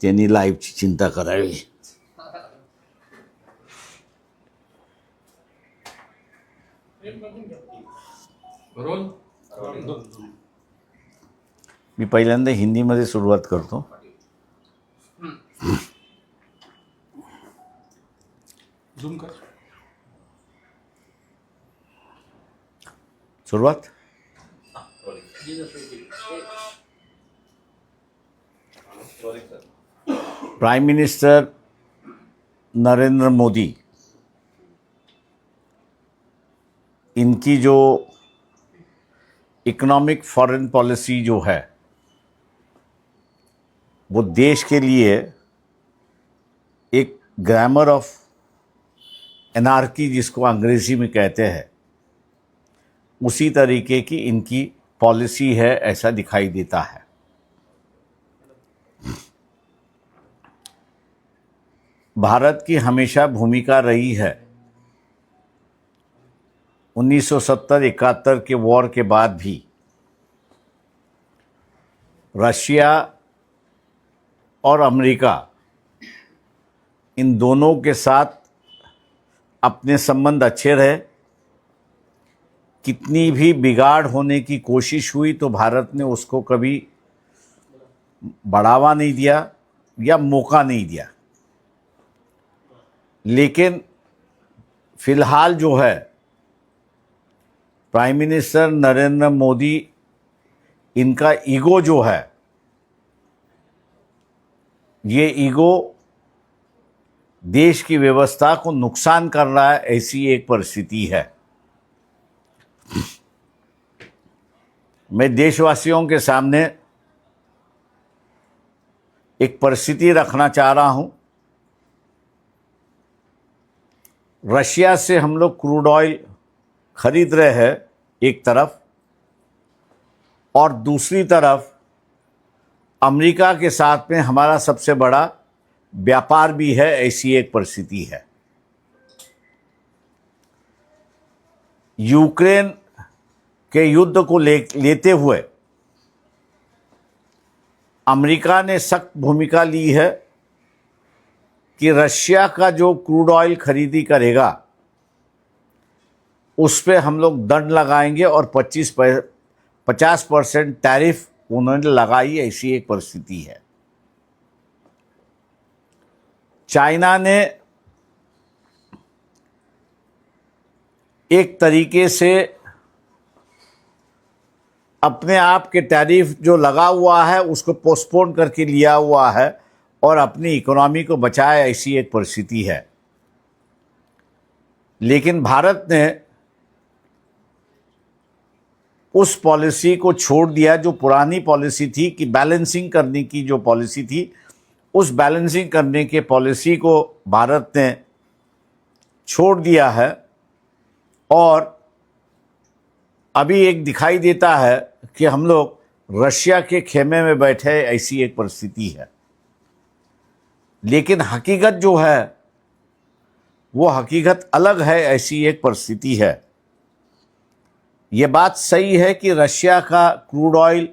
त्यांनी लाईव्हची चिंता करावी. मी पहिल्यांदा हिंदीमध्ये सुरुवात करतो. सुरुवात. प्राइम मिनिस्टर नरेंद्र मोदी, इनकी जो इकोनॉमिक फॉरेन पॉलिसी जो है वो देश के लिए एक ग्रामर ऑफ एनार्की जिसको अंग्रेजी में कहते हैं उसी तरीके की इनकी पॉलिसी है, ऐसा दिखाई देता है. भारत की हमेशा भूमिका रही है 1970-71 के वॉर के बाद भी रशिया और अमेरिका इन दोनों के साथ अपने संबंध अच्छे रहे. कितनी भी बिगाड़ होने की कोशिश हुई तो भारत ने उसको कभी बढ़ावा नहीं दिया या मौका नहीं दिया. लेकिन फिलहाल जो है प्राइम मिनिस्टर नरेंद्र मोदी, इनका ईगो जो है, ये ईगो देश की व्यवस्था को नुकसान कर रहा है, ऐसी एक परिस्थिति है. मैं देशवासियों के सामने एक परिस्थिति रखना चाह रहा हूं. रशिया से हम लोग क्रूड ऑयल खरीद रहे हैं एक तरफ, और दूसरी तरफ अमेरिका के साथ में हमारा सबसे बड़ा व्यापार भी है, ऐसी एक परिस्थिति है. यूक्रेन के युद्ध को लेते हुए अमेरिका ने सख्त भूमिका ली है कि रशिया का जो क्रूड ऑयल खरीदी करेगा उस पे हम लोग दंड लगाएंगे और 50% टैरिफ उन्होंने लगाई, ऐसी एक परिस्थिति है. चाइना ने एक तरीके से अपने आप के टैरिफ जो लगा हुआ है उसको पोस्टपोन करके लिया हुआ है और अपनी इकोनॉमी को बचाया, ऐसी एक परिस्थिति है. लेकिन भारत ने उस पॉलिसी को छोड़ दिया जो पुरानी पॉलिसी थी कि बैलेंसिंग करने की जो पॉलिसी थी, उस बैलेंसिंग करने के पॉलिसी को भारत ने छोड़ दिया है. और अभी एक दिखाई देता है कि हम लोग रशिया के खेमे में बैठे, ऐसी एक परिस्थिति है. लेकिन हकीकत जो है वो हकीकत अलग है, ऐसी एक परिस्थिति है. ये बात सही है कि रशिया का क्रूड ऑयल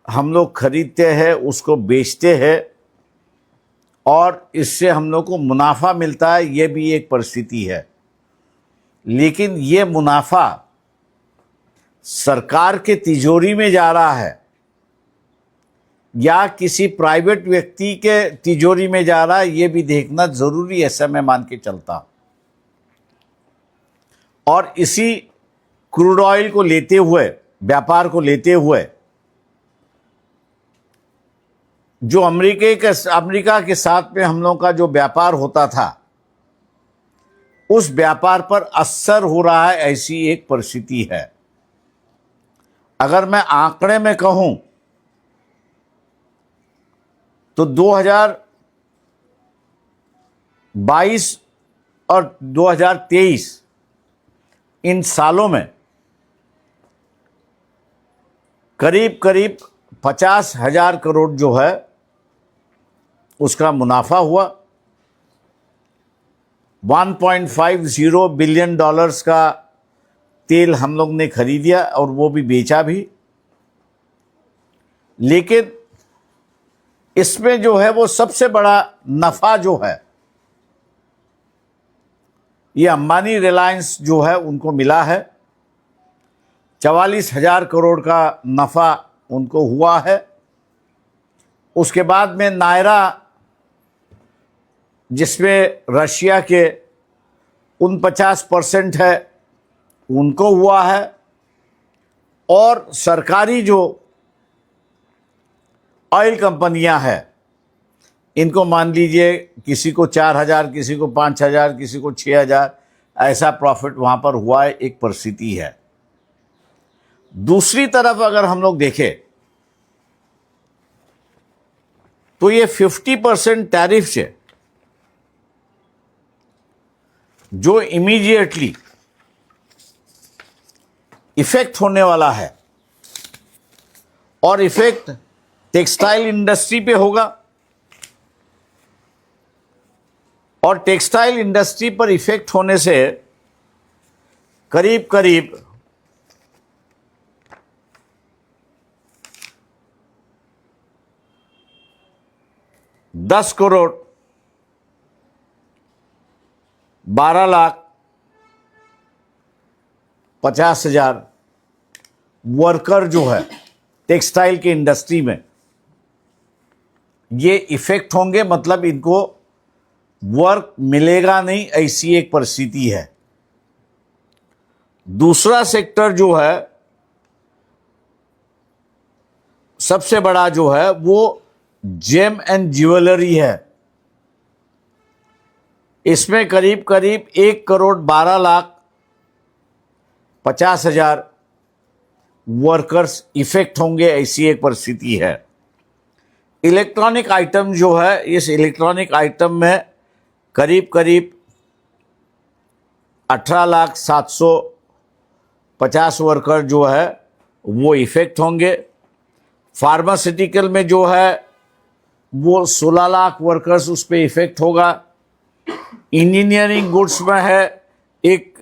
हम लोग खरीदते हैं, उसको बेचते हैं और इससे हम लोग को मुनाफा मिलता है, ये भी एक परिस्थिति है. लेकिन ये मुनाफा सरकार के तिजोरी में जा रहा है या किसी प्राइवेट व्यक्ति के तिजोरी में जा रहा है, ये भी देखना जरूरी है, ऐसा मैं मान के चलता हूं. और इसी क्रूड ऑयल को लेते हुए, व्यापार को लेते हुए, जो अमेरिका के साथ में हम लोग का जो व्यापार होता था, उस व्यापार पर असर हो रहा है, ऐसी एक परिस्थिति है. अगर मैं आंकड़े में कहूं तो 2022 और 2023 इन सालों में करीब 50,000 करोड़ जो है उसका मुनाफा हुआ. 1.50 बिलियन डॉलर्स का तेल हम लोग ने खरीदिया और वो भी बेचा भी. लेकिन इसमें जो है वो सबसे बड़ा नफा जो है ये अंबानी रिलायंस जो है उनको मिला है। 44,000 करोड़ का नफा उनको हुआ है। उसके बाद में नायरा, जिसमें रशिया के 49% है, उनको हुआ है। और सरकारी जो ऑयल कंपनियां हैं, इनको मान लीजिए किसी को 4,000, किसी को 5,000, किसी को 6,000, ऐसा प्रॉफिट वहां पर हुआ है, एक परिस्थिति है। दूसरी तरफ अगर हम लोग देखें तो ये 50% टैरिफ से जो इमीडिएटली इफेक्ट होने वाला है, और इफेक्ट टेक्सटाइल इंडस्ट्री पे होगा, और टेक्सटाइल इंडस्ट्री पर इफेक्ट होने से करीब करीब 10 करोड़ 12,50,000 वर्कर जो है टेक्सटाइल के इंडस्ट्री में ये इफेक्ट होंगे। मतलब इनको वर्क मिलेगा नहीं, ऐसी एक परिस्थिति है। दूसरा सेक्टर जो है सबसे बड़ा जो है वो जेम एंड ज्वेलरी है। इसमें करीब करीब 1,12,50,000 वर्कर्स इफेक्ट होंगे, ऐसी एक परिस्थिति है। इलेक्ट्रॉनिक आइटम जो है, इस इलेक्ट्रॉनिक आइटम में करीब करीब 18,750,000 वर्कर जो है वो इफेक्ट होंगे। फार्मास्यूटिकल में जो है वो 16 लाख वर्कर्स उस पर इफेक्ट होगा। इंजीनियरिंग गुड्स में है एक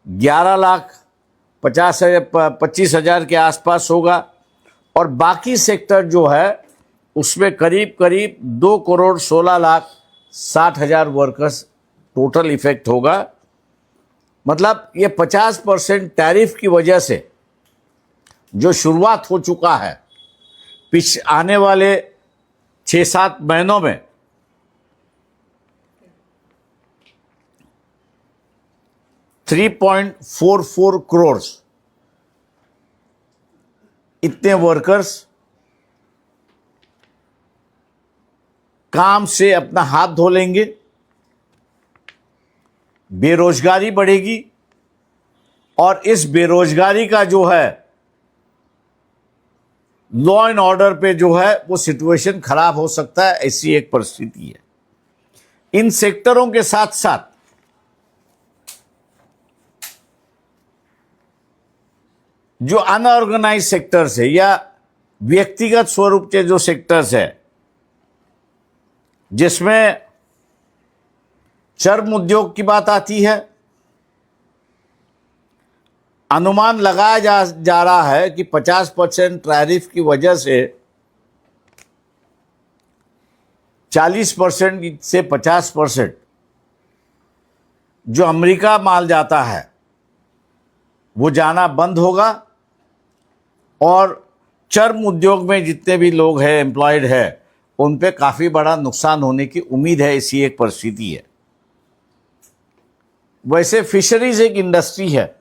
11,25,000 के आसपास होगा। और बाकी सेक्टर जो है उसमें करीब करीब 2,16,60,000 वर्कर्स टोटल इफेक्ट होगा। मतलब ये 50% टैरिफ की वजह से जो शुरुआत हो चुका है, आने वाले 6-7 महीनों में 3.44 करोड़ इतने वर्कर्स काम से अपना हाथ धो लेंगे, बेरोजगारी बढ़ेगी, और इस बेरोजगारी का जो है लॉ एंड ऑर्डर पे जो है वो सिचुएशन खराब हो सकता है, ऐसी एक परिस्थिति है। इन सेक्टरों के साथ साथ जो अनऑर्गेनाइज सेक्टर्स है या व्यक्तिगत स्वरूप के जो सेक्टर्स है, जिसमें चर्म उद्योग की बात आती है, अनुमान लगाया जा रहा है कि 50% टैरिफ की वजह से 40% से 50% जो अमेरिका माल जाता है वो जाना बंद होगा, और चर्म उद्योग में जितने भी लोग हैं, एम्प्लॉयड है, उन पे काफ़ी बड़ा नुकसान होने की उम्मीद है, ऐसी एक परिस्थिति है। वैसे फिशरीज एक इंडस्ट्री है।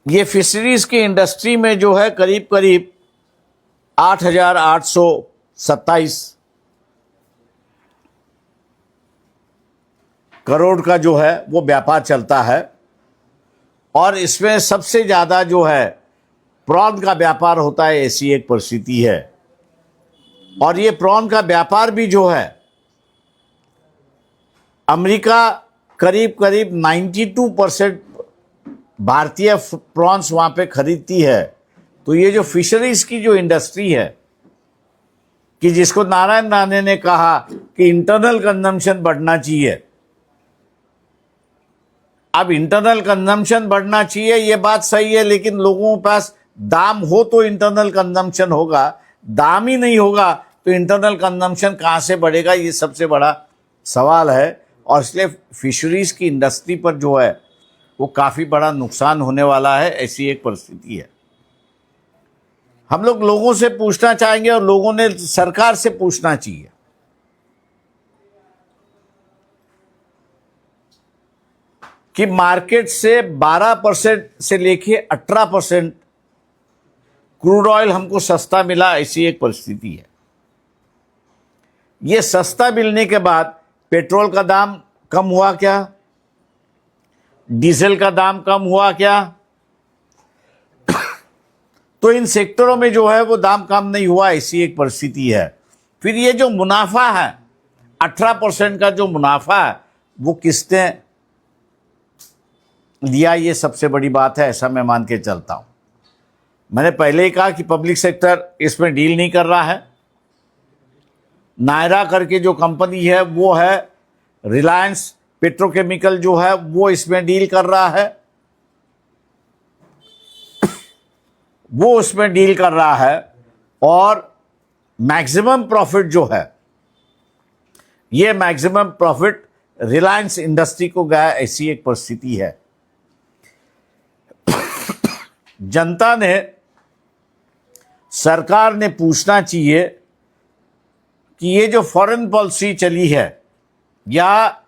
ये फिशरीज की इंडस्ट्री में जो है करीब करीब 8,827 करोड़ का जो है वो व्यापार चलता है, और इसमें सबसे ज़्यादा जो है प्रॉन का व्यापार होता है, ऐसी एक परिस्थिति है। और ये प्रॉन का व्यापार भी जो है अमेरिका करीब करीब 92% भारतीय प्रॉन्स वहाँ पे खरीदती है। तो ये जो फिशरीज की जो इंडस्ट्री है, कि जिसको नारायण राणे ने कहा कि इंटरनल कंजम्पशन बढ़ना चाहिए, अब इंटरनल कंजम्पशन बढ़ना चाहिए, ये बात सही है, लेकिन लोगों के पास दाम हो तो इंटरनल कंजम्पशन होगा, दाम ही नहीं होगा तो इंटरनल कंजम्पशन कहाँ से बढ़ेगा, ये सबसे बड़ा सवाल है। और इसलिए फिशरीज की इंडस्ट्री पर जो है वो काफ़ी बड़ा नुकसान होने वाला है, ऐसी एक परिस्थिति है। हम लोग लोगों से पूछना चाहेंगे और लोगों ने सरकार से पूछना चाहिए कि मार्केट से 12% से लेके 18% क्रूड ऑयल हमको सस्ता मिला, ऐसी एक परिस्थिति है। ये सस्ता मिलने के बाद पेट्रोल का दाम कम हुआ क्या, डीजल का दाम कम हुआ क्या? तो इन सेक्टरों में जो है वो दाम कम नहीं हुआ, ऐसी एक परिस्थिति है। फिर ये जो मुनाफा है 18% का जो मुनाफा है वो किसने लिया, ये सबसे बड़ी बात है, ऐसा मैं मान के चलता हूं। मैंने पहले ही कहा कि पब्लिक सेक्टर इसमें डील नहीं कर रहा है। नायरा करके जो कंपनी है वो है, रिलायंस पेट्रोकेमिकल जो है वो इसमें डील कर रहा है, वो उसमें डील कर रहा है। और मैक्सिमम प्रॉफिट जो है, ये मैक्सिमम प्रॉफिट रिलायंस इंडस्ट्री को गया, ऐसी एक परिस्थिति है। जनता ने, सरकार ने पूछना चाहिए कि ये जो फॉरेन पॉलिसी चली है या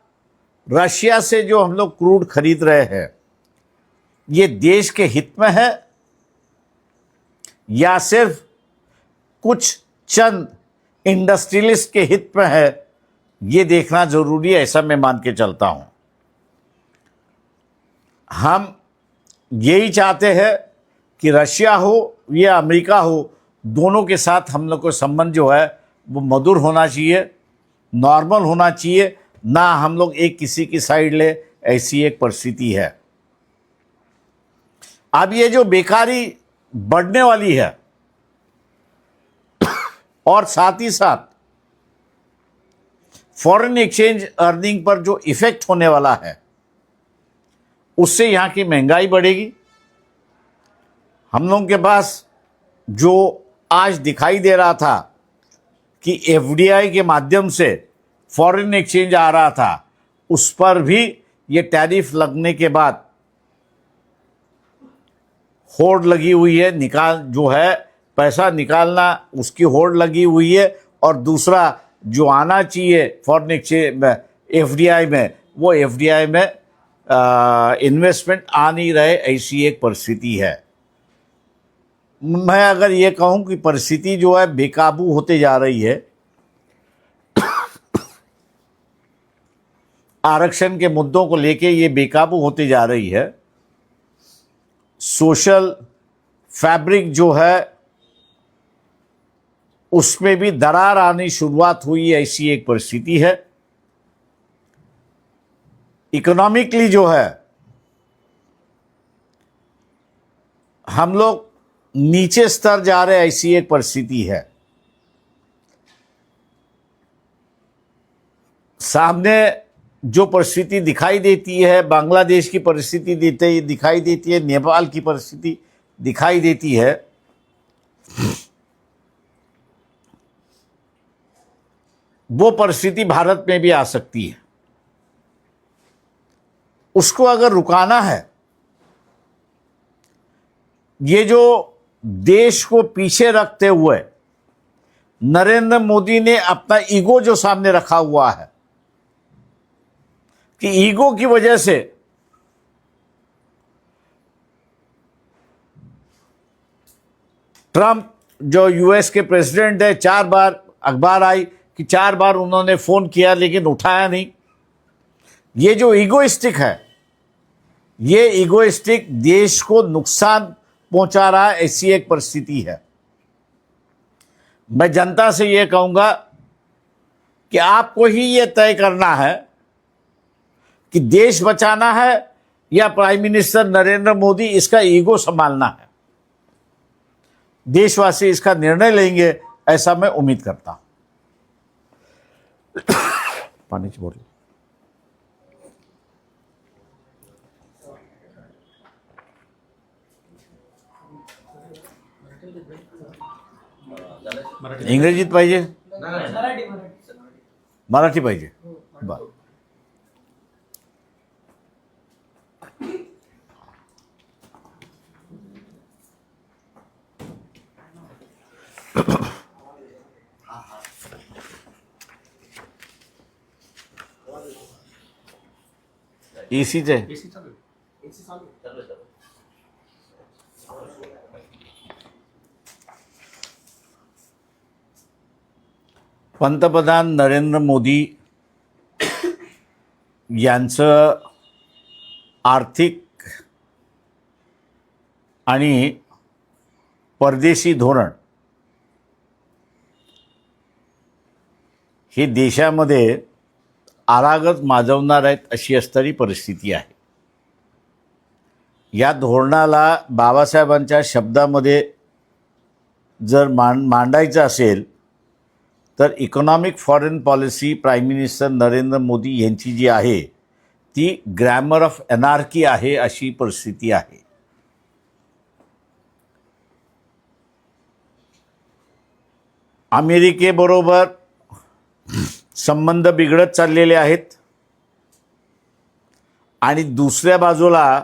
रशिया से जो हम लोग क्रूड खरीद रहे हैं, ये देश के हित में है या सिर्फ कुछ चंद इंडस्ट्रियलिस्ट के हित में है, ये देखना जरूरी है, ऐसा मैं मान के चलता हूं। हम यही चाहते हैं कि रशिया हो या अमेरिका हो, दोनों के साथ हम लोग को संबंध जो है वो मधुर होना चाहिए, नॉर्मल होना चाहिए, ना हम लोग एक किसी की साइड ले, ऐसी एक परिस्थिति है। अब ये जो बेकारी बढ़ने वाली है और साथ ही साथ फॉरेन एक्सचेंज अर्निंग पर जो इफेक्ट होने वाला है, उससे यहां की महंगाई बढ़ेगी। हम लोगों के पास जो आज दिखाई दे रहा था कि एफडीआई के माध्यम से फॉरेन एक्सचेंज आ रहा था, उस पर भी ये टैरिफ लगने के बाद होड़ लगी हुई है, जो है पैसा निकालना उसकी होड़ लगी हुई है। और दूसरा जो आना चाहिए फॉरेन एक्सचेंज में, एफडीआई में, वो एफडीआई में इन्वेस्टमेंट आ नहीं रहे, ऐसी एक परिस्थिति है। मैं अगर ये कहूं कि परिस्थिति जो है बेकाबू होते जा रही है, आरक्षण के मुद्दों को लेके ये बेकाबू होती जा रही है, सोशल फैब्रिक जो है उसमें भी दरार आनी शुरुआत हुई है, ऐसी एक परिस्थिति है। इकोनॉमिकली जो है हम लोग नीचे स्तर जा रहे, ऐसी एक परिस्थिति है। सामने जो परिस्थिति दिखाई देती है, बांग्लादेश की परिस्थिति दिखाई देती है, नेपाल की परिस्थिति दिखाई देती है, वो परिस्थिति भारत में भी आ सकती है। उसको अगर रुकाना है, ये जो देश को पीछे रखते हुए नरेंद्र मोदी ने अपना ईगो जो सामने रखा हुआ है, कि ईगो की वजह से ट्रंप जो यूएस के प्रेसिडेंट है, 4 बार अखबार आई कि 4 बार उन्होंने फोन किया लेकिन उठाया नहीं। ये जो ईगोइस्टिक है, ये ईगोइस्टिक देश को नुकसान पहुंचा रहा है, ऐसी एक परिस्थिति है। मैं जनता से ये कहूंगा कि आपको ही ये तय करना है कि देश बचाना है या प्राइम मिनिस्टर नरेंद्र मोदी इसका ईगो संभालना है। देशवासी इसका निर्णय लेंगे, ऐसा मैं उम्मीद करता हूं। पानी की बोतल। इंग्रजीत पाहिजे, मराठी पाहिजे. बरं. एसीच आहे. पंतप्रधान नरेंद्र मोदी यांचं आर्थिक आणि परदेशी धोरण हे देशामध्ये आरागत माजवणार आहेत अशी असणारी परिस्थिती आहे. या धोरणाला बाबासाहेबांच्या शब्दामध्ये जर मांडायचं असेल तर economic foreign policy prime minister Narendra Modi यांची जी आहे ती ग्रॅमर ऑफ एनार्की आहे अशी परिस्थिती आहे. अमेरिकेबरोबर संबंध बिघडत चाललेले आहेत आणि दुसऱ्या बाजूला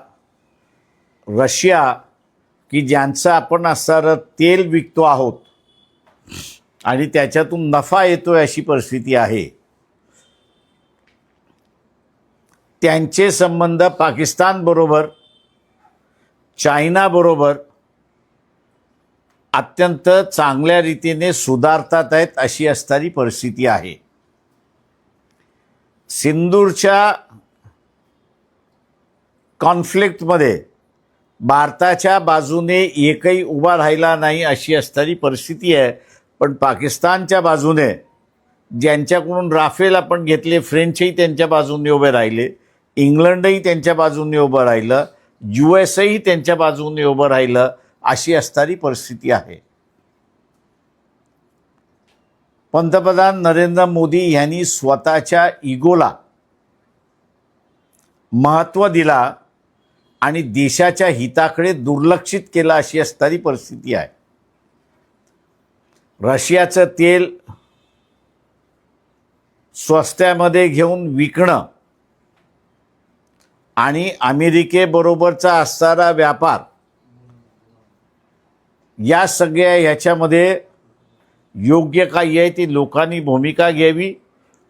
रशिया की ज्यांचं आपण असणारं तेल विकतो आहोत आणि त्याच्यातून नफा येतोय अशी परिस्थिती आहे. त्यांचे संबंध पाकिस्तानबरोबर, चायनाबरोबर अत्यंत चांगल्या रीतीने सुधारतात आहेत अशी असणारी परिस्थिती आहे. सिंदूरच्या कॉन्फ्लिक्टमध्ये भारताच्या बाजूने एकही उभा राहिला नाही अशी असणारी परिस्थिती आहे. पण पाकिस्तानच्या बाजूने ज्यांच्याकडून राफेल आपण घेतले, फ्रेंचही त्यांच्या बाजूने उभे राहिले, इंग्लंडही त्यांच्या बाजूने उभं राहिलं, USA त्यांच्या बाजूने उभं राहिलं अशी असणारी परिस्थिती आहे. पंतप्रधान नरेंद्र मोदी यांनी स्वतःच्या इगोला महत्त्व दिला आणि देशाच्या हिताकडे दुर्लक्षित केलं अशी असणारी परिस्थिती आहे. रशियाचं तेल स्वस्त्यामध्ये घेऊन विकणं आणि अमेरिकेबरोबरचा असणारा व्यापार या सगळ्या ह्याच्यामध्ये योग्य काही आहे ती लोकांनी भूमिका घ्यावी.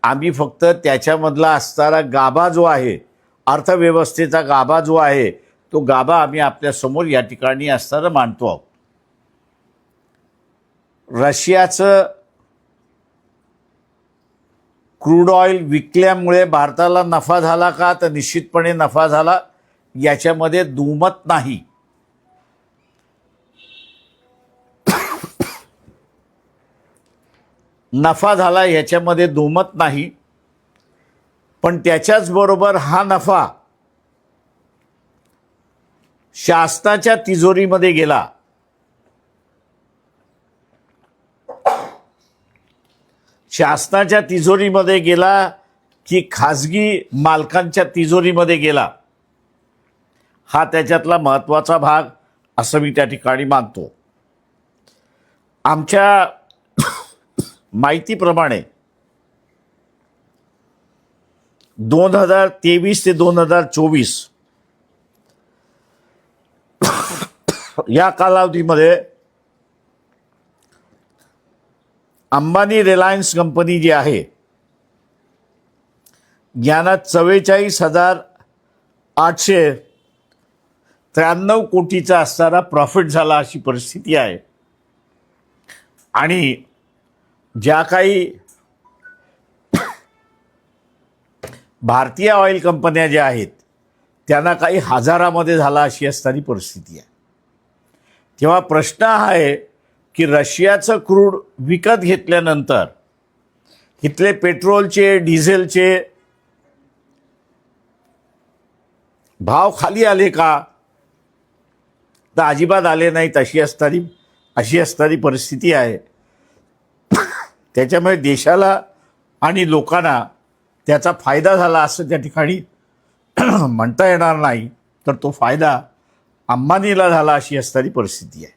आम्ही फक्त त्याच्यामधला असणारा गाभा जो आहे, अर्थव्यवस्थेचा गाभा जो आहे, तो गाभा आम्ही आपल्यासमोर या ठिकाणी असणारा मांडतो आहोत. रशियाचं क्रूड ऑइल विकल्यामुळे भारताला नफा झाला का, तर निश्चितपणे नफा झाला, याच्यामध्ये दुमत नाही. नफा झाला याच्यामध्ये दुमत नाही. पण त्याच्याच बरोबर हा नफा शासनाच्या तिजोरीमध्ये गेला. शासनाच्या तिजोरीमध्ये गेला की खाजगी मालकांच्या तिजोरीमध्ये गेला, हा त्याच्यातला महत्त्वाचा भाग असं मी त्या ठिकाणी मानतो. आमच्या माहितीप्रमाणे 2023 ते 2024 या कालावधीमध्ये अंबानी रिलायन्स कंपनी जी आहे यांना 44,893 कोटीचा असणारा प्रॉफिट झाला अशी परिस्थिती आहे. आणि ज्या काही भारतीय ऑइल कंपन्या ज्या आहेत त्यांना काही हजारामध्ये झाला अशी असणारी परिस्थिती आहे. तेव्हा प्रश्न हा आहे की रशियाचं क्रूड विकत घेतल्यानंतर इथले पेट्रोलचे, डिझेलचे भाव खाली आले का, तर अजिबात आले नाहीत अशी असणारी परिस्थिती आहे. त्याच्यामुळे देशाला आणि लोकांना त्याचा फायदा झाला असं त्या ठिकाणी म्हणता येणार नाही, तर तो फायदा अंबानीला झाला अशी असणारी परिस्थिती आहे.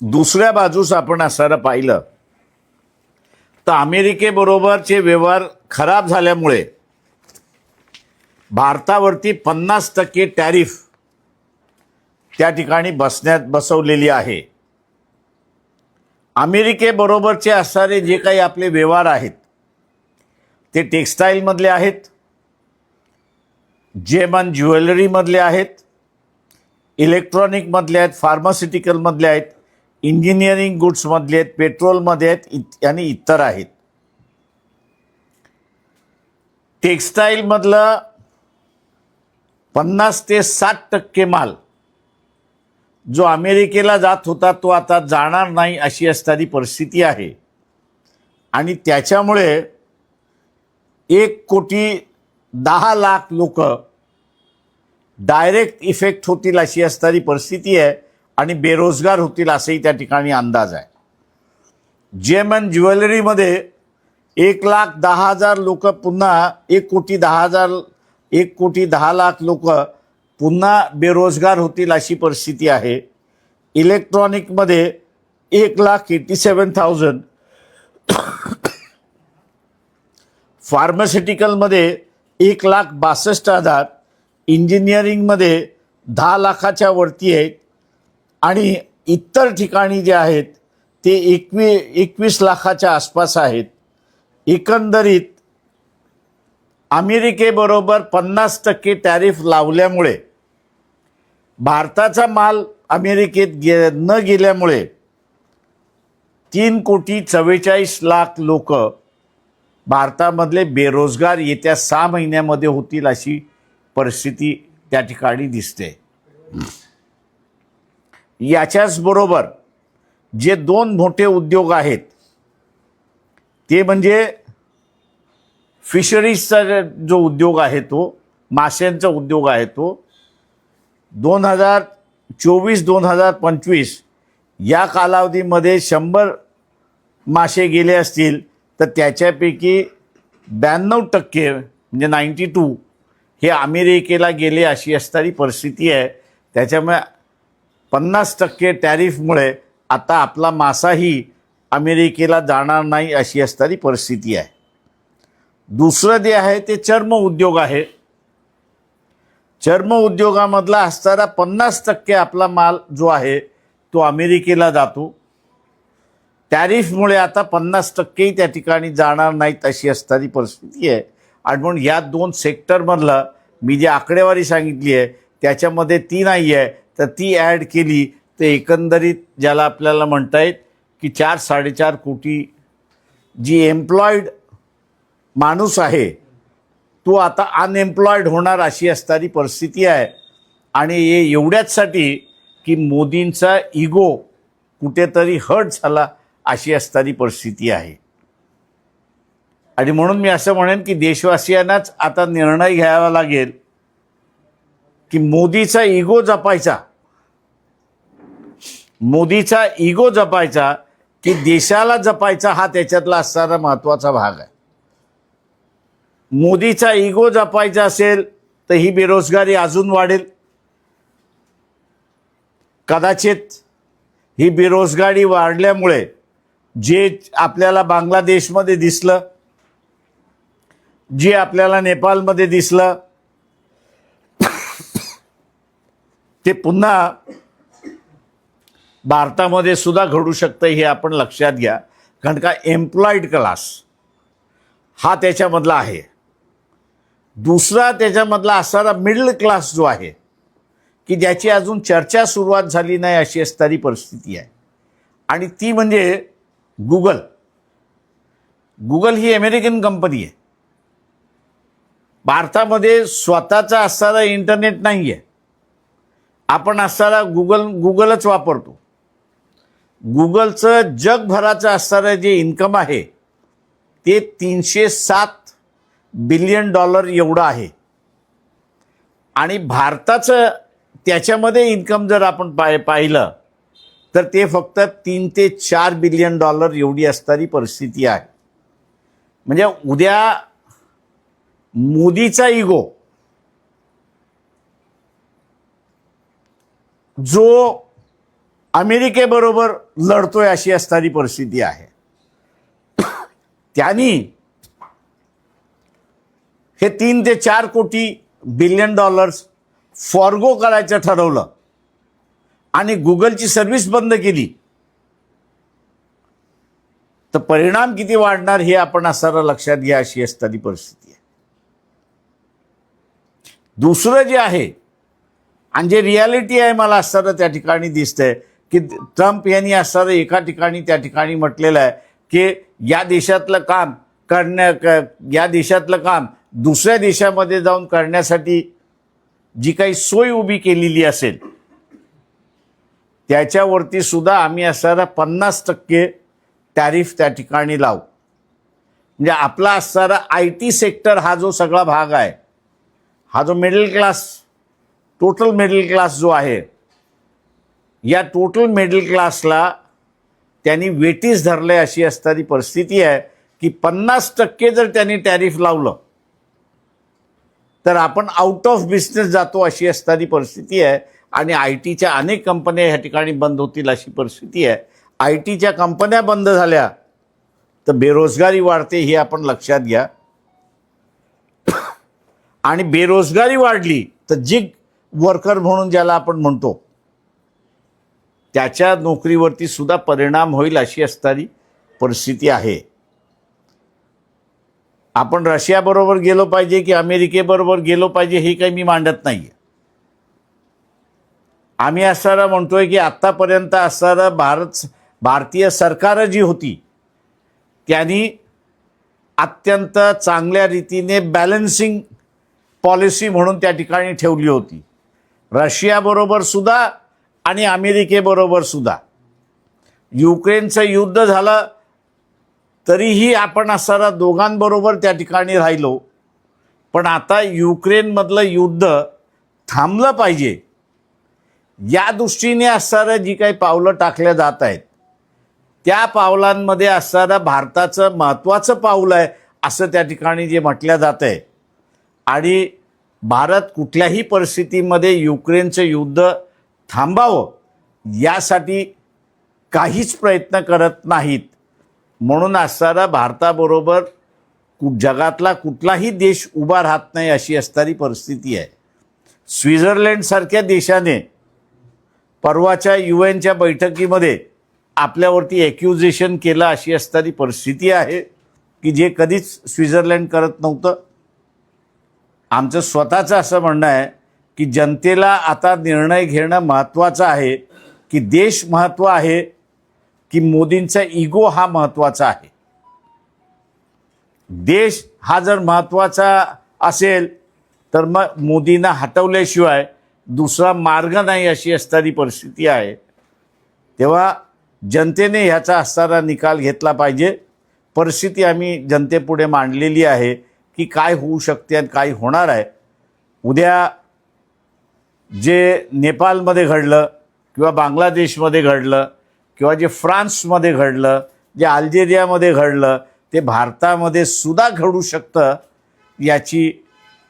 दुसऱ्या बाजूस आपण असं पाहिलं तर अमेरिकेबरोबरचे व्यवहार खराब झाल्यामुळे भारतावरती 50% टॅरिफ त्या ठिकाणी बसवलेली आहे. अमेरिकेबरोबरचे असणारे जे काही आपले व्यवहार आहेत ते टेक्स्टाईलमधले आहेत, जेम ज्वेलरीमधले आहेत, इलेक्ट्रॉनिकमधले आहेत, फार्मास्युटिकलमधले आहेत, इंजिनिअरिंग गुड्समधले आहेत, पेट्रोलमध्ये आहेत आणि इतर आहेत. टेक्स्टाईलमधलं 50 ते 60% माल जो अमेरिकेला जात होता तो आता जाणार नाही अशी असणारी परिस्थिती आहे. आणि त्याच्यामुळे 1,10,00,000 लोक डायरेक्ट इफेक्ट होतील अशी असणारी परिस्थिती आहे आणि बेरोजगार होतील असेही त्या ठिकाणी अंदाज आहे. जेम अँड ज्वेलरीमध्ये 1,10,000 लोक पुन्हा 1,10,00,000 लोक पुन्हा बेरोजगार होतील अशी परिस्थिती आहे. इलेक्ट्रॉनिकमध्ये 1,87,000, फार्मास्युटिकलमध्ये 1,62,000, इंजिनिअरिंगमध्ये 10 लाखाच्या वरती आहेत आणि इतर ठिकाणी जे आहेत ते 21 लाखाच्या आसपास आहेत. एकंदरीत अमेरिकेबरोबर 50% टॅरिफ लावल्यामुळे भारताचा माल अमेरिकेत न गेल्यामुळे 3,44,00,000 लोक भारतामधले बेरोजगार येत्या 6 महिन्यामध्ये होतील अशी परिस्थिती त्या ठिकाणी दिसते. याच्याच बरोबर जे 2 मोठे उद्योग आहेत ते म्हणजे फिशरीजचा जो उद्योग आहे तो माशांचा उद्योग आहे तो 2024-2025 या कालावधीमध्ये 100 मासे गेले असतील तर त्याच्यापैकी 92% म्हणजे 92 हे अमेरिकेला गेले अशी असणारी परिस्थिती आहे. त्याच्यामुळे 50% टॅरिफमुळे आता आपला मासाही अमेरिकेला जाणार नाही अशी असणारी परिस्थिती आहे. दुसरं जे आहे ते चर्म उद्योग आहे. चर्म उद्योगामधला असणारा 50% आपला माल जो आहे तो अमेरिकेला जातो. टॅरिफमुळे आता 50%ही त्या ठिकाणी जाणार नाहीत अशी असणारी परिस्थिती आहे. आणि म्हणून या 2 सेक्टरमधलं मी जी आकडेवारी सांगितली आहे त्याच्यामध्ये ती नाही आहे तर ती ॲड केली तर एकंदरीत ज्याला आपल्याला म्हणता येत की 4-4.5 कोटी जी एम्प्लॉईड माणूस आहे तो आता अनएम्प्लॉईड होणार अशी असणारी परिस्थिती आहे. आणि हे एवढ्याचसाठी की मोदींचा इगो कुठेतरी हर्ट झाला अशी असणारी परिस्थिती आहे. आणि म्हणून मी असं म्हणेन की देशवासियांनाच आता निर्णय घ्यावा लागेल की मोदीचा इगो जपायचा, मोदीचा इगो जपायचा की देशाला जपायचा हा त्याच्यातला असणारा महत्त्वाचा भाग आहे. मोदीचा इगो जपायचा असेल तर ही बेरोजगारी अजून वाढेल. कदाचित ही बेरोजगारी वाढल्यामुळे जे आपल्याला बांगलादेशमध्ये दिसलं, जे आपल्याला नेपाळमध्ये दिसलं ते पुन्हा भारतामध्ये सुद्धा घडू शकतं हे आपण लक्षात घ्या. कारण का एम्प्लॉईड क्लास हा त्याच्यामधला आहे. दुसरा त्याच्यामधला असणारा मिडल क्लास जो आहे की ज्याची अजून चर्चा सुरुवात झाली नाही अशी असणारी परिस्थिती आहे. आणि ती म्हणजे गुगल. गुगल ही अमेरिकन कंपनी आहे. भारतामध्ये स्वतःचा असणारा इंटरनेट नाही आहे. आपण असणारा गुगलच वापरतो. गुगलचं जगभराचं असणारं जे इन्कम आहे ते $307 बिलियन एवढं आहे. आणि भारताचं त्याच्यामध्ये इन्कम जर आपण पाहिलं तर ते फक्त 3 ते 4 बिलियन एवढी असणारी परिस्थिती आहे. म्हणजे उद्या मोदीचा इगो जो अमेरिकेबरोबर लढतोय अशी असणारी परिस्थिती आहे. त्यांनी हे 3 ते 4 कोटी बिलियन डॉलर्स फॉरगो करायचं ठरवलं आणि गुगलची सर्व्हिस बंद केली, तर परिणाम किती वाढणार हे आपण असं लक्षात घ्या, अशी असणारी परिस्थिती आहे. दुसरं जे आहे आणि जे रियालिटी आहे मला असताना त्या ठिकाणी दिसतंय की ट्रम्प यांनी असताना एका ठिकाणी त्या ठिकाणी म्हटलेलं आहे की या देशातलं काम दुसऱ्या देशामध्ये जाऊन करण्यासाठी जी काही सोय उभी केलेली असेल त्याच्यावरती सुद्धा आम्ही असणारा 50% टॅरिफ त्या ठिकाणी लावू. म्हणजे आपला असणारा IT सेक्टर हा जो सगळा भाग आहे, हा जो middle class, total middle class जो आहे, या टोटल मिडल क्लासला त्यांनी वेटीस धरले अशी असणारी परिस्थिती आहे की 50% जर त्यांनी टॅरिफ लावलं तर आपण आउट ऑफ बिझनेस जातो अशी असणारी परिस्थिती आहे. आणि ITच्या अनेक कंपन्या ह्या ठिकाणी बंद होतील अशी परिस्थिती आहे. ITच्या कंपन्या बंद झाल्या तर बेरोजगारी वाढते, हे आपण लक्षात घ्या. आणि बेरोजगारी वाढली तर जिग वर्कर म्हणून ज्याला आपण म्हणतो त्याच्या नोकरीवरती सुद्धा परिणाम होईल अशी असणारी परिस्थिती आहे. आपण रशियाबरोबर गेलो पाहिजे की अमेरिकेबरोबर गेलो पाहिजे हे काही मी मांडत नाही आहे. आम्ही असणारा म्हणतोय की आत्तापर्यंत असणारा भारतीय सरकारं जी होती त्यांनी अत्यंत चांगल्या रीतीने बॅलन्सिंग पॉलिसी म्हणून त्या ठिकाणी ठेवली होती. रशियाबरोबर सुद्धा आणि अमेरिकेबरोबर सुद्धा. युक्रेनचं युद्ध झालं तरीही आपण असणारा दोघांबरोबर त्या ठिकाणी राहिलो. पण आता युक्रेनमधलं युद्ध थांबलं पाहिजे या दृष्टीने असणारं जी काही पावलं टाकल्या जात आहेत त्या पावलांमध्ये असणारं भारताचं महत्त्वाचं पाऊल आहे असं त्या ठिकाणी जे म्हटलं जात आहे. आणि भारत कुठल्याही परिस्थितीमध्ये युक्रेनचं युद्ध थांबावं यासाठी काहीच प्रयत्न करत नाहीत. म्हणून असणारा भारताबरोबर जगातला कुठलाही देश उभा राहत नाही अशी असणारी परिस्थिती आहे. स्वित्झर्लंडसारख्या देशाने परवाच्या UN बैठकीमध्ये आपल्यावरती ॲक्युजेशन केलं अशी असणारी परिस्थिती आहे की जे कधीच स्वित्झर्लंड करत नव्हतं. आमचं स्वतःचं असं म्हणणं आहे की जनतेला आता निर्णय घेणं महत्त्वाचं आहे की देश महत्त्व आहे की मोदींचा इगो हा महत्त्वाचा आहे. देश हा जर महत्त्वाचा असेल तर मग मोदींना हटवल्याशिवाय दुसरा मार्ग नाही अशी असणारी परिस्थिती आहे. तेव्हा जनतेने ह्याचा असणारा निकाल घेतला पाहिजे. परिस्थिती आम्ही जनतेपुढे मांडलेली आहे की काय होऊ शकते आणि काय होणार आहे. उद्या जे नेपाळमध्ये घडलं किंवा बांगलादेशमध्ये घडलं किंवा जे फ्रान्समध्ये घडलं, जे अल्जेरियामध्ये घडलं, ते भारतामध्ये सुद्धा घडू शकतं याची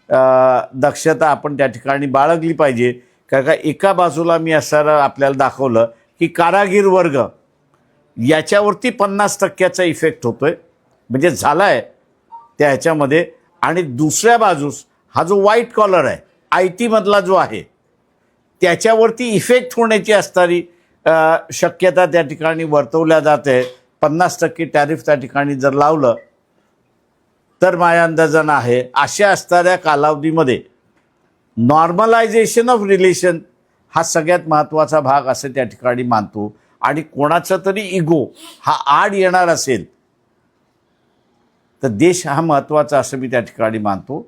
दक्षता आपण त्या ठिकाणी बाळगली पाहिजे. कारण का एका बाजूला मी असं आपल्याला दाखवलं की कारागीर वर्ग याच्यावरती 50%चा इफेक्ट होतोय, म्हणजे झाला आहे त्या ह्याच्यामध्ये. आणि दुसऱ्या बाजूस हा जो व्हाईट कॉलर आहे IT मधला जो आहे त्याच्यावरती इफेक्ट होण्याची असणारी शक्यता त्या ठिकाणी वर्तवल्या जाते. 50% टॅरिफ त्या ठिकाणी जर लावलं तर माझ्या अंदाजानं आहे अशा असणाऱ्या कालावधीमध्ये नॉर्मलायझेशन ऑफ रिलेशन हा सगळ्यात महत्त्वाचा भाग असं त्या ठिकाणी मानतो. आणि कोणाचा तरी इगो हा आड येणार असेल तर देश हा महत्त्वाचा असं मी त्या ठिकाणी मानतो.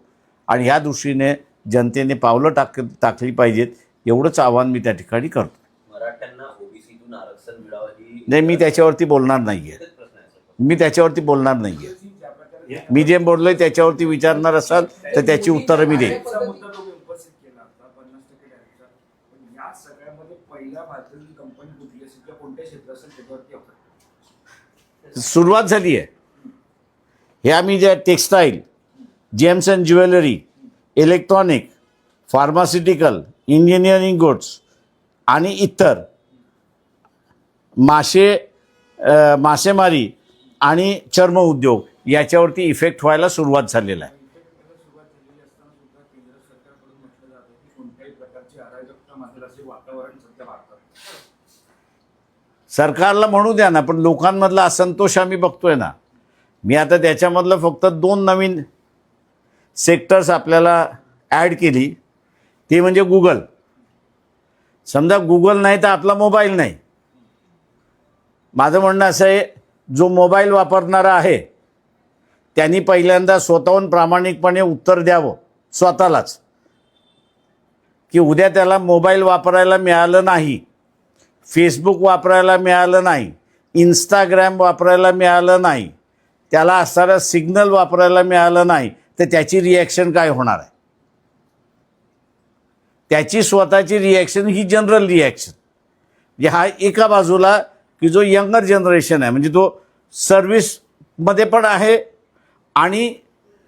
आणि ह्या दृष्टीने जनतेने पावलं टाकली पाहिजेत एवढंच आवाहन मी त्या ठिकाणी करतो. मराठ्यांना ओबीसीतून आरक्षण मिळावं ही नाही, मी त्याच्यावरती बोलणार नाही आहे. मी त्याच्यावरती बोलणार नाही आहे. मी जे बोललोय त्याच्यावरती विचारणार असाल तर त्याची उत्तरं मी देईन. सुरुवात झाली आहे. हे आम्ही जे textile, gems and jewellery, electronic, pharmaceutical, engineering goods आणि इतर मासेमारी आणि चर्म उद्योग याच्यावरती इफेक्ट व्हायला सुरुवात झालेला आहे. सुरुवात झालेली असताना सुद्धा केंद्र सरकारकडून म्हटलं जातं की कोणत्याही प्रकारची अराजकता मात्र असे वातावरण सध्या भारतात. सरकारला म्हणू द्या ना, पण लोकांमधला असंतोष आम्ही बघतोय ना. मी आता त्याच्यामधलं फक्त 2 नवीन सेक्टर्स आपल्याला ॲड केली, ते म्हणजे गुगल. समजा गुगल नाही तर आपला मोबाईल नाही. माझं म्हणणं असं आहे, जो मोबाईल वापरणारा आहे त्यांनी पहिल्यांदा स्वतःहून प्रामाणिकपणे उत्तर द्यावं स्वतःलाच, की उद्या त्याला मोबाईल वापरायला मिळालं नाही, फेसबुक वापरायला मिळालं नाही, इंस्टाग्राम वापरायला मिळालं नाही, त्याला असणारं सिग्नल वापरायला मिळालं नाही, तर त्याची रिॲक्शन काय होणार आहे. त्याची स्वतःची रिॲक्शन ही जनरल रिॲक्शन. म्हणजे हा एका बाजूला की जो यंगर जनरेशन आहे, म्हणजे तो सर्व्हिसमध्ये पण आहे आणि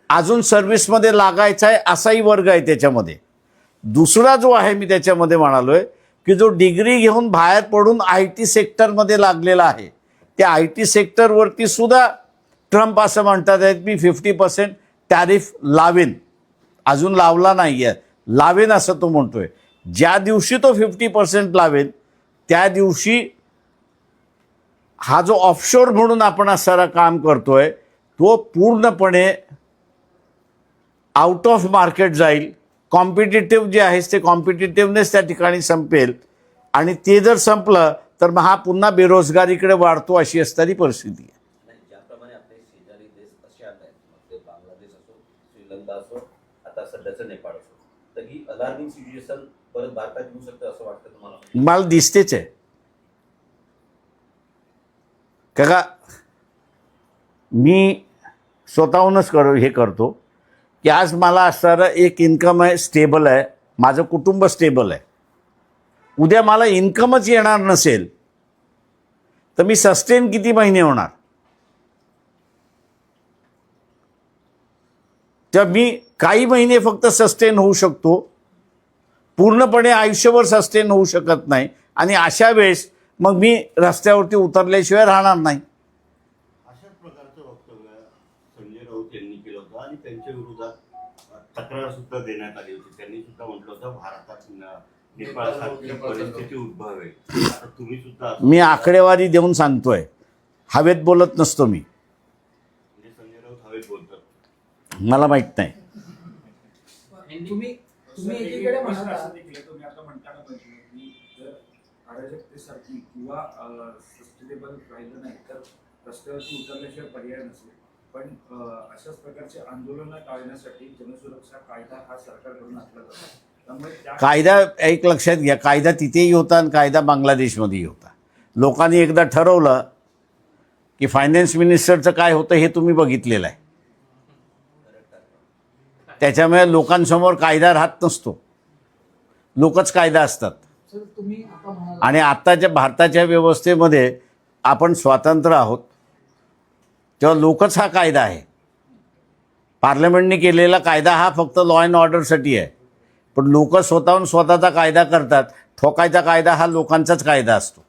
अजून सर्व्हिसमध्ये लागायचा आहे असाही वर्ग आहे त्याच्यामध्ये. दुसरा जो आहे मी त्याच्यामध्ये म्हणालो आहे की जो डिग्री घेऊन बाहेर पडून IT सेक्टरमध्ये लागलेला आहे, त्या IT सेक्टरवरती सुद्धा ट्रम्प असं म्हणतात आहेत मी 50% टॅरिफ लावेन. अजून लावला नाही आहे, लावेन असं तो म्हणतोय. ज्या दिवशी तो 50% लावेन त्या दिवशी हा जो ऑफशोर म्हणून आपण असणारा काम करतोय तो पूर्णपणे आउट ऑफ मार्केट जाईल. कॉम्पिटिटिव्ह जे आहे ते कॉम्पिटिटिव्हनेस त्या ठिकाणी संपेल आणि ते जर संपलं तर मग हा पुन्हा बेरोजगारीकडे वाढतो अशी असणारी परिस्थिती आहे. नाही, ज्याप्रमाणे आपले शेजारी देश कसे आले आहेत, मग ते बांगलादेश असो, श्रीलंका असो, आता सध्याचं नेपाळ असो, तर ही अलार्मिंग सिच्युएशन परत भारतात येऊ शकते असं वाटतं तुम्हाला? मला दिसतेच आहे. का मी स्वतःहूनच हे करतो की आज मला असणारं एक इन्कम आहे, स्टेबल आहे, माझं कुटुंब स्टेबल आहे. उद्या मला इन्कमच येणार नसेल तर मी सस्टेन किती महिने होणार. तर मी काही महिने फक्त सस्टेन होऊ शकतो, पूर्णपणे आयुष्यभर सस्टेन होऊ शकत नाही. आणि अशा वेळेस मग मी रस्त्यावरती उतरल्याशिवाय राहणार नाही. अशाच प्रकारचं वक्तव्य संजय राऊत यांनी केलं होतं आणि त्यांच्या विरोधात तक्रार सुद्धा देण्यात आली होती. त्यांनी सुद्धा म्हटलं होतं भारतात नेपाळसारखी परिस्थिती उद्भवेल. आता तुम्ही सुद्धा मी आकडेवारी देऊन सांगतोय, हवेत बोलत नसतो मी. म्हणजे संजय राऊत हवेत बोलतात. मला माहित नाही. तुम्ही एकीकडे म्हणत असं देखील तुम्ही आता म्हणताना म्हटलं की जर अराजकतेसारखी किंवा सस्टेनेबल राहिलं नाही तर रस्त्यावरती उतरल्याशिवाय पर्याय नसेल. पण अशाच प्रकारचे आंदोलनं टाळण्यासाठी जनसुरक्षा कायदा हा सरकारकडून आणला जातो. त्यामुळे कायदा एक लक्षात घ्या, कायदा तिथेही होता आणि कायदा बांगलादेशमध्येही होता. लोकांनी एकदा ठरवलं की फायनान्स मिनिस्टरचं काय होतं हे तुम्ही बघितलेलं आहे. त्याच्यामुळे लोकांसमोर कायदा राहत नसतो, लोकच कायदा असतात. आणि आत्ताच्या भारताच्या व्यवस्थेमध्ये आपण स्वतंत्र आहोत तेव्हा लोकच हा कायदा आहे. पार्लमेंटने केलेला कायदा हा फक्त लॉ अँड ऑर्डरसाठी आहे, पण लोक स्वतःहून स्वतःचा कायदा करतात. ठोकायचा कायदा हा लोकांचाच कायदा असतो.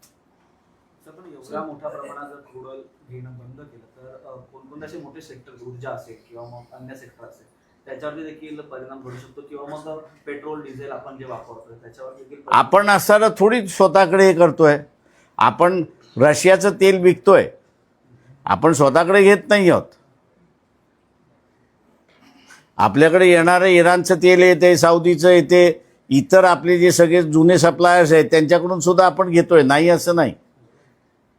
पण एवढ्या मोठ्या प्रमाणात जर क्रूड ऑइल घेणं बंद केलं तर कोणकोणते असे मोठे सेक्टर, ऊर्जा असेल किंवा मग अन्य सेक्टर असेल, त्याच्यावरती देखील परिणाम घडू शकतो. किंवा मग पेट्रोल डिझेल आपण जे वापरतोय त्याच्यावर देखील आपण असताना थोडी स्वतःकडे हे करतोय. आपण रशियाचं तेल विकतोय, आपण स्वतःकडे घेत नाही आहोत. आपल्याकडे येणारं इराणचं तेल येते, सौदीचं येते, इतर आपले जे सगळे जुने सप्लायर्स आहेत त्यांच्याकडून सुद्धा आपण घेतोय, नाही असं नाही.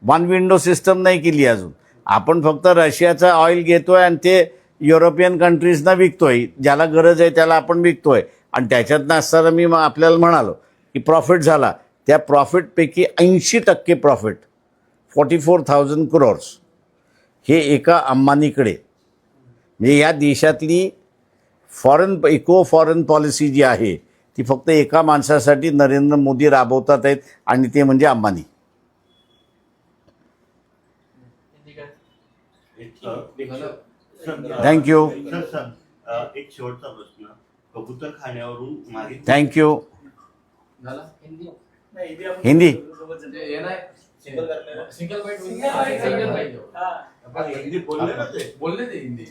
वन विंडो सिस्टम नाही केली अजून. आपण फक्त रशियाचं ऑइल घेतोय आणि ते युरोपियन कंट्रीजना विकतोय. ज्याला गरज आहे त्याला आपण विकतोय. आणि त्याच्यातनं असताना मी आपल्याला म्हणालो की प्रॉफिट झाला, त्या प्रॉफिटपैकी 80% प्रॉफिट 44,000 crores हे एका अंबानीकडे. म्हणजे या देशातली इको फॉरेन पॉलिसी जी आहे ती फक्त एका माणसासाठी नरेंद्र मोदी राबवतात आहेत आणि ते म्हणजे अंबानी. थँक्यू. एक शेवटचा प्रश्न. कबूतर खाण्यावरून माहिती थँक्यू. झाला हिंदी. सिंगल करते हैं सिंगल बाइट Single bite. आपण हिंदी बोलले ना ते बोलले ते हिंदी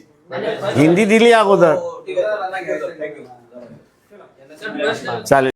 हिंदी दिली अगोदर ठीक आहे थँक्यू सर, प्रश्न चालेल.